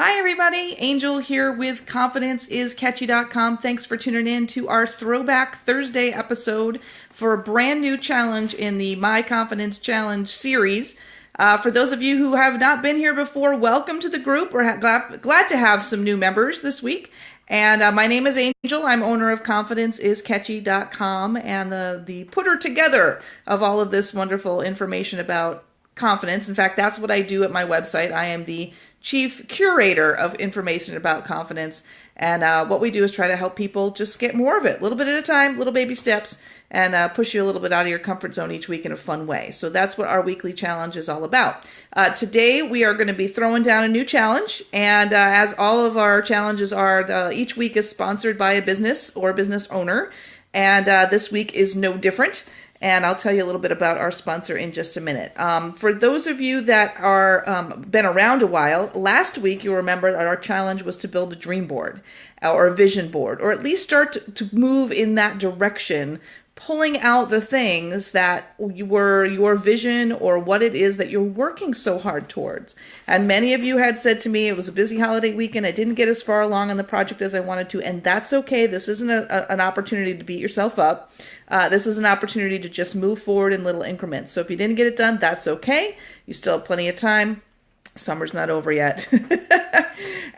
Hi, everybody. Angel here with ConfidenceIsCatchy.com. Thanks for tuning in to our Throwback Thursday episode for a brand new challenge in the My Confidence Challenge series. For those of you who have not been here before, welcome to the group. We're glad to have some new members this week. And my name is Angel. I'm owner of ConfidenceIsCatchy.com and the putter together of all of this wonderful information about confidence. In fact, that's what I do at my website. I am the chief curator of information about confidence. And what we do is try to help people just get more of it, a little bit at a time, little baby steps, and push you a little bit out of your comfort zone each week in a fun way. So that's what our weekly challenge is all about. Today, we are going to be throwing down a new challenge. And as all of our challenges are, each week is sponsored by a business or a business owner. And this week is no different. And I'll tell you a little bit about our sponsor in just a minute. For those of you that are been around a while, last week you'll remember that our challenge was to build a dream board or a vision board, or at least start to move in that direction, pulling out the things that were your vision or what it is that you're working so hard towards. And many of you had said to me, it was a busy holiday weekend, I didn't get as far along on the project as I wanted to, and that's okay. This isn't an opportunity to beat yourself up. This is an opportunity to just move forward in little increments. So if you didn't get it done, that's okay. You still have plenty of time. Summer's not over yet.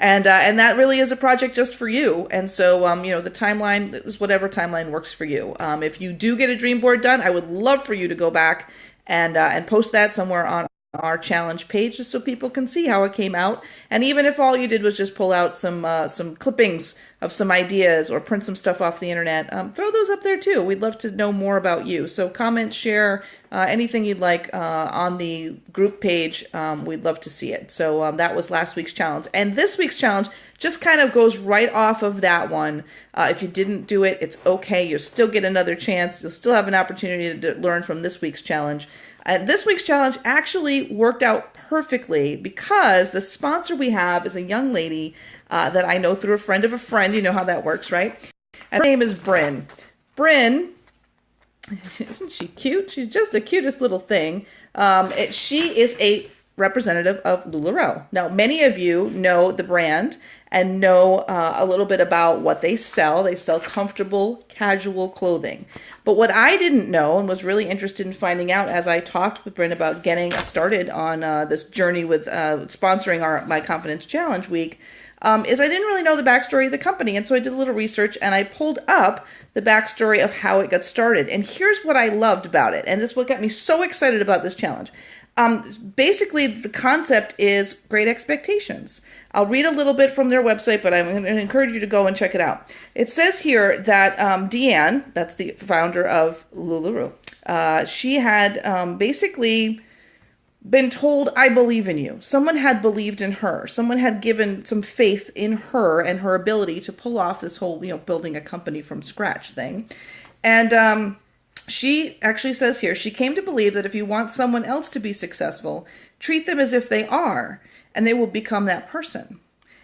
And that really is a project just for you. And so, the timeline is whatever timeline works for you. If you do get a dream board done, I would love for you to go back and post that somewhere on our challenge page just so people can see how it came out. And even if all you did was just pull out some clippings of some ideas or print some stuff off the internet, throw those up there too. We'd love to know more about you. So comment, share, anything you'd like on the group page. We'd love to see it. So that was last week's challenge. And this week's challenge just kind of goes right off of that one. If you didn't do it, it's okay. You'll still get another chance. You'll still have an opportunity to learn from this week's challenge. This week's challenge actually worked out perfectly because the sponsor we have is a young lady that I know through a friend of a friend. You know how that works, right? And her name is Bryn. Bryn, isn't she cute? She's just the cutest little thing. She is a representative of LuLaRoe. Now, many of you know the brand and know a little bit about what they sell. They sell comfortable, casual clothing. But what I didn't know and was really interested in finding out as I talked with Bryn about getting us started on this journey with sponsoring My Confidence Challenge Week is I didn't really know the backstory of the company. And so I did a little research and I pulled up the backstory of how it got started. And here's what I loved about it. And this is what got me so excited about this challenge. Basically, the concept is great expectations. I'll read a little bit from their website, but I'm going to encourage you to go and check it out. It says here that Deanne, that's the founder of LuLaRoe, she had basically been told, I believe in you. Someone had believed in her. Someone had given some faith in her and her ability to pull off this whole, building a company from scratch thing. And she actually says here, she came to believe that if you want someone else to be successful, treat them as if they are, and they will become that person.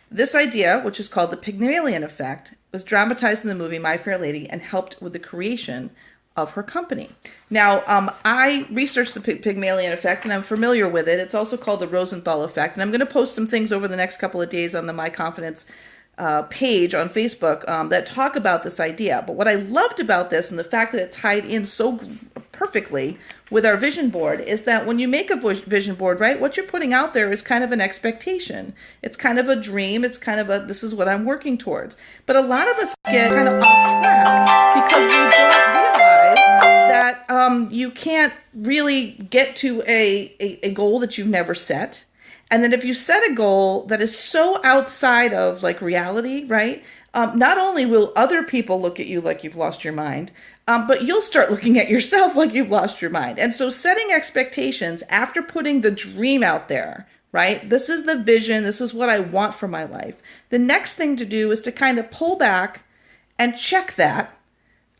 This idea, which is called the Pygmalion effect, was dramatized in the movie My Fair Lady and helped with the creation of her company. Now, I researched the Pygmalion effect, and I'm familiar with it. It's also called the Rosenthal effect, and I'm going to post some things over the next couple of days on the My Confidence page on Facebook that talk about this idea. But what I loved about this and the fact that it tied in so perfectly with our vision board is that when you make a vision board, right, what you're putting out there is kind of an expectation. It's kind of a dream. It's kind of this is what I'm working towards. But a lot of us get kind of off track because we don't realize that you can't really get to a goal that you've never set. And then if you set a goal that is so outside of reality, right? Not only will other people look at you like you've lost your mind, but you'll start looking at yourself like you've lost your mind. And so setting expectations after putting the dream out there, right? This is the vision. This is what I want for my life. The next thing to do is to kind of pull back and check that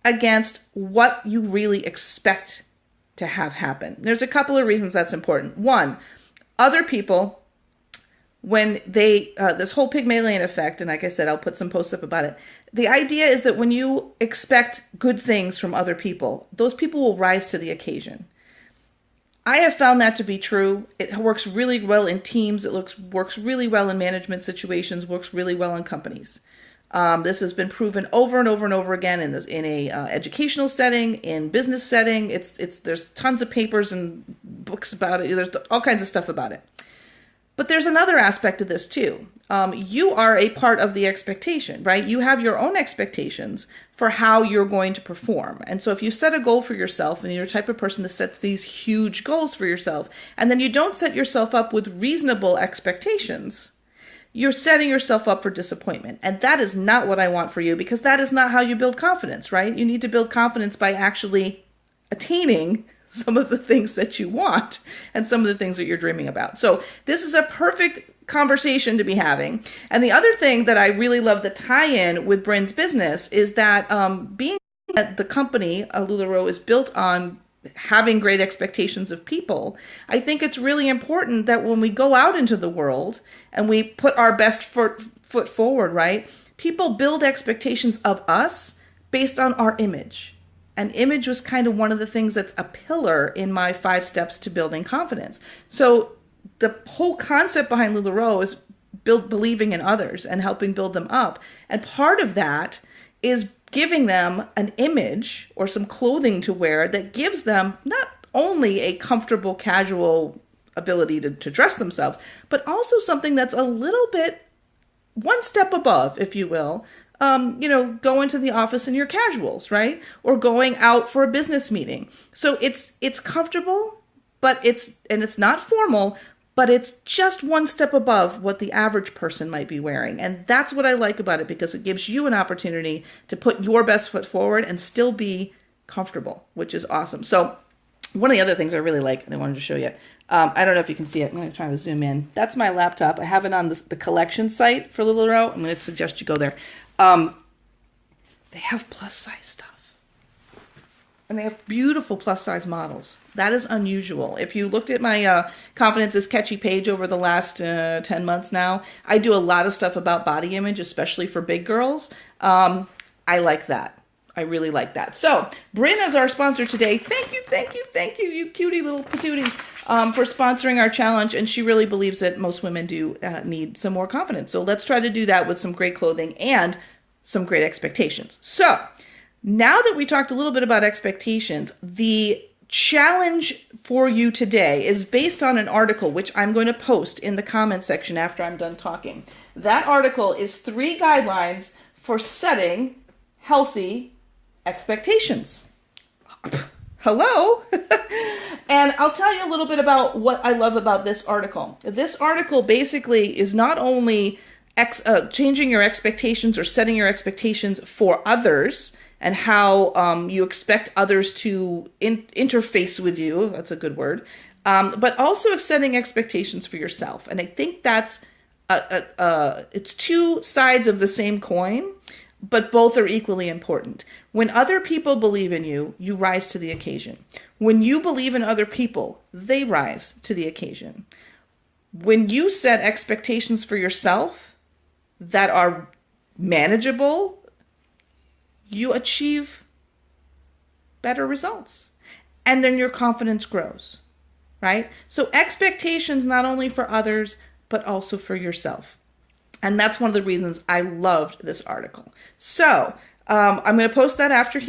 against what you really expect to have happen. There's a couple of reasons that's important. One, other people, when they, this whole Pygmalion effect, and like I said, I'll put some posts up about it. The idea is that when you expect good things from other people, those people will rise to the occasion. I have found that to be true. It works really well in teams. It works really well in management situations. Works really well in companies. This has been proven over and over and over again in a educational setting, in business setting. There's tons of papers and books about it. There's all kinds of stuff about it. But there's another aspect of this too. You are a part of the expectation, right? You have your own expectations for how you're going to perform. And so if you set a goal for yourself and you're the type of person that sets these huge goals for yourself, and then you don't set yourself up with reasonable expectations, you're setting yourself up for disappointment. And that is not what I want for you, because that is not how you build confidence, right? You need to build confidence by actually attaining some of the things that you want and some of the things that you're dreaming about. So this is a perfect conversation to be having. And the other thing that I really love the tie-in with Bryn's business is that being that the company, LuLaRoe, is built on having great expectations of people, I think it's really important that when we go out into the world and we put our best foot forward, right? People build expectations of us based on our image. And image was kind of one of the things that's a pillar in my 5 steps to building confidence. So the whole concept behind LuLaRoe is believing in others and helping build them up. And part of that is giving them an image or some clothing to wear that gives them not only a comfortable, casual ability to dress themselves, but also something that's a little bit one step above, if you will. Going to the office in your casuals, right? Or going out for a business meeting. So it's comfortable, but it's not formal, but it's just one step above what the average person might be wearing. And that's what I like about it, because it gives you an opportunity to put your best foot forward and still be comfortable, which is awesome. So one of the other things I really like, and I wanted to show you, I don't know if you can see it. I'm going to try to zoom in. That's my laptop. I have it on the collection site for LuLaRoe. I'm going to suggest you go there. They have plus size stuff. And they have beautiful plus size models. That is unusual. If you looked at my Confidence is Catchy page over the last 10 months now, I do a lot of stuff about body image, especially for big girls. I like that. I really like that. So, Bryn is our sponsor today. Thank you, you cutie little patootie, for sponsoring our challenge. And she really believes that most women do need some more confidence. So let's try to do that with some great clothing and some great expectations. So, now that we talked a little bit about expectations, the challenge for you today is based on an article which I'm going to post in the comment section after I'm done talking. That article is 3 guidelines for setting healthy expectations. Hello? And I'll tell you a little bit about what I love about this article. This article basically is not only changing your expectations or setting your expectations for others and how you expect others to interface with you, that's a good word, but also setting expectations for yourself. And I think that's it's 2 sides of the same coin, but both are equally important. When other people believe in you, you rise to the occasion. When you believe in other people, they rise to the occasion. When you set expectations for yourself that are manageable, you achieve better results. And then your confidence grows, right? So expectations not only for others, but also for yourself. And that's one of the reasons I loved this article. So I'm going to post that after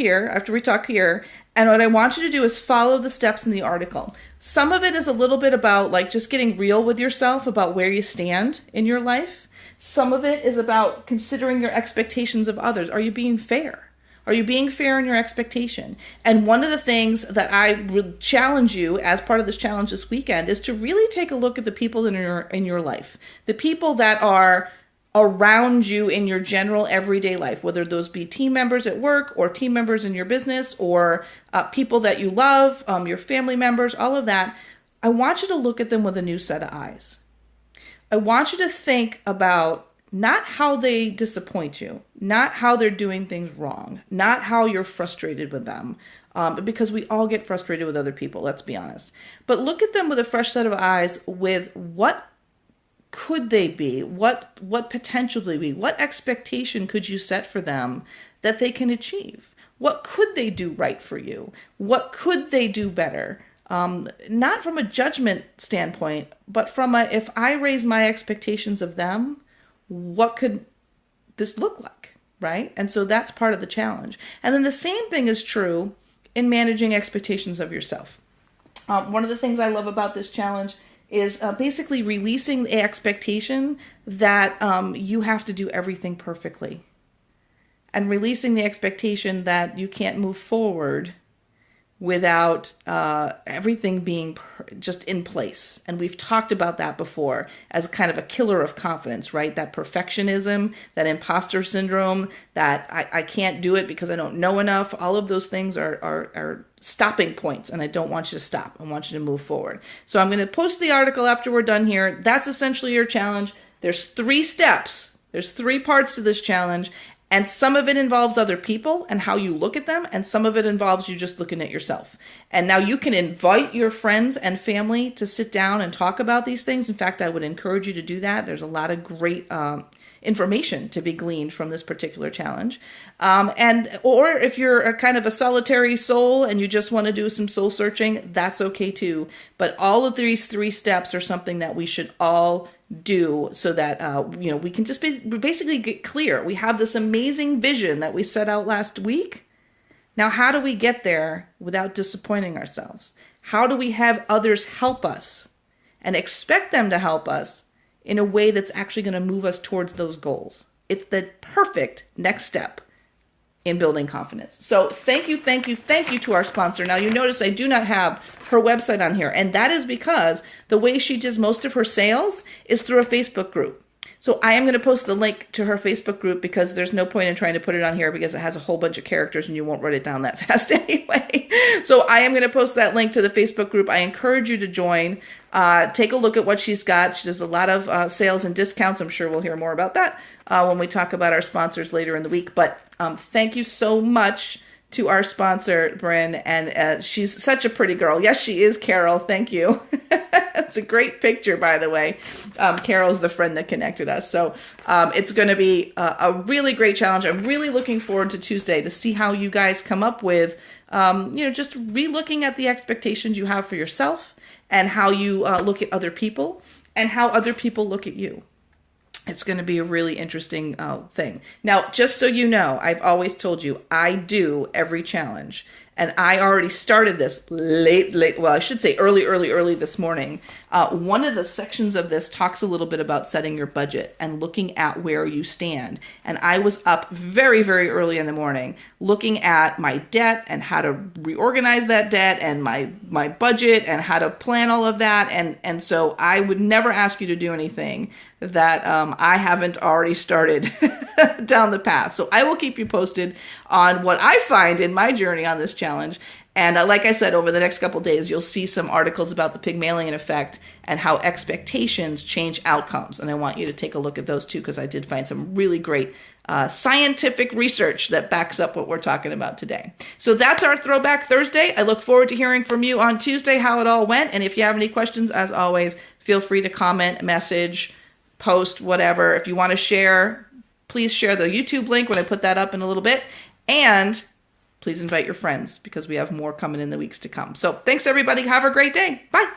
we talk here. And what I want you to do is follow the steps in the article. Some of it is a little bit about like just getting real with yourself about where you stand in your life. Some of it is about considering your expectations of others. Are you being fair? Are you being fair in your expectation? And one of the things that I would challenge you as part of this challenge this weekend is to really take a look at the people that are in your life. The people that are around you in your general everyday life, whether those be team members at work or team members in your business or people that you love, your family members, all of that. I want you to look at them with a new set of eyes. I want you to think about not how they disappoint you, not how they're doing things wrong, not how you're frustrated with them, because we all get frustrated with other people, let's be honest. But look at them with a fresh set of eyes with what could they be? What potential they be? What expectation could you set for them that they can achieve? What could they do right for you? What could they do better? not from a judgment standpoint, but from if I raise my expectations of them, what could this look like, right? And so that's part of the challenge. And then the same thing is true in managing expectations of yourself. One of the things I love about this challenge is basically releasing the expectation that you have to do everything perfectly, and releasing the expectation that you can't move forward without everything being just in place. And we've talked about that before as kind of a killer of confidence, right? That perfectionism, that imposter syndrome, that I can't do it because I don't know enough. All of those things are stopping points, and I don't want you to stop. I want you to move forward. So I'm going to post the article after we're done here. That's essentially your challenge. There's 3 steps. There's 3 parts to this challenge. And some of it involves other people and how you look at them, and some of it involves you just looking at yourself. And now you can invite your friends and family to sit down and talk about these things. In fact, I would encourage you to do that. There's a lot of great information to be gleaned from this particular challenge. Or if you're a kind of a solitary soul and you just want to do some soul searching, that's okay too. But all of these 3 steps are something that we should all do so that we can just basically get clear. We have this amazing vision that we set out last week. Now, how do we get there without disappointing ourselves? How do we have others help us and expect them to help us in a way that's actually going to move us towards those goals? It's the perfect next step in building confidence. So thank you to our sponsor. Now you notice I do not have her website on here, and that is because the way she does most of her sales is through a Facebook group. So I am going to post the link to her Facebook group because there's no point in trying to put it on here because it has a whole bunch of characters and you won't write it down that fast anyway. So I am going to post that link to the Facebook group. I encourage you to join. Take a look at what she's got. She does a lot of sales and discounts. I'm sure we'll hear more about that when we talk about our sponsors later in the week. But thank you so much to our sponsor, Bryn, and she's such a pretty girl. Yes, she is, Carol. Thank you. It's a great picture, by the way. Carol's the friend that connected us. So it's going to be a really great challenge. I'm really looking forward to Tuesday to see how you guys come up with, just re-looking at the expectations you have for yourself and how you look at other people and how other people look at you. It's going to be a really interesting thing. Now, just so you know, I've always told you, I do every challenge. And I already started this early this morning. One of the sections of this talks a little bit about setting your budget and looking at where you stand. And I was up very, very early in the morning looking at my debt and how to reorganize that debt and my budget and how to plan all of that. And so I would never ask you to do anything that I haven't already started down the path. So I will keep you posted on what I find in my journey on this challenge. And like I said, over the next couple of days, you'll see some articles about the Pygmalion effect and how expectations change outcomes. And I want you to take a look at those too, because I did find some really great scientific research that backs up what we're talking about today. So that's our Throwback Thursday. I look forward to hearing from you on Tuesday how it all went. And if you have any questions, as always, feel free to comment, message, post, whatever. If you want to share, please share the YouTube link when I put that up in a little bit. And please invite your friends because we have more coming in the weeks to come. So thanks, everybody. Have a great day. Bye.